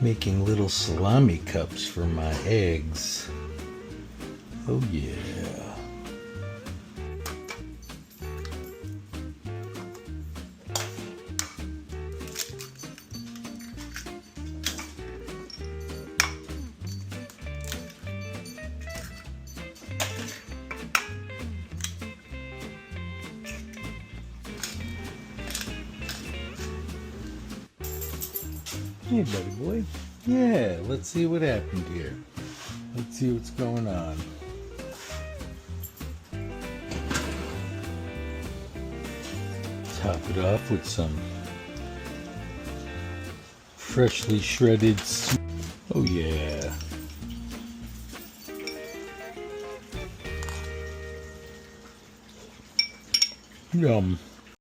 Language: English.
Making little salami cups for my eggs. Oh yeah. Hey, buddy boy. Yeah, let's see what happened here. Let's see what's going on. Top it off with some freshly shredded. Oh yeah. Yum.